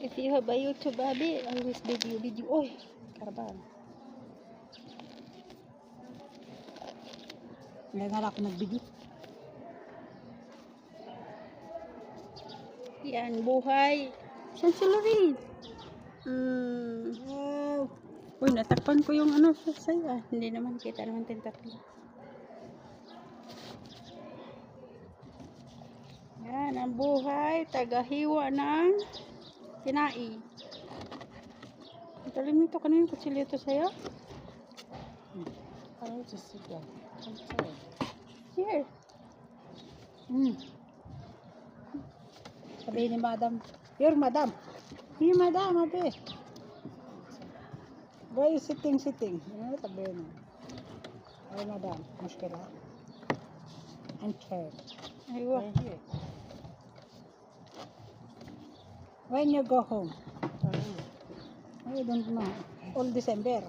If you have a YouTube, Abi, always video. Oy, karaban. Ngayon nga ako nag-video. Yan, buhay. Saan si Lorraine? Wow. Uy, natakpan ko yung ano sa saya. Hindi naman kita naman tentatlo. Yan, ang buhay. Tagahiwa ng kinai. Ang talim nito. Kanina yung kutsilyo ito sa'yo? I'll just sit down. I'm tired. Here. Sabihin ni madam. Here, madam. Here, madam, abe. Why are you sitting? Sabihin mo. Ay, madam. Muskila. I'm tired. Aywa. Here. When you go home? I don't know. All December.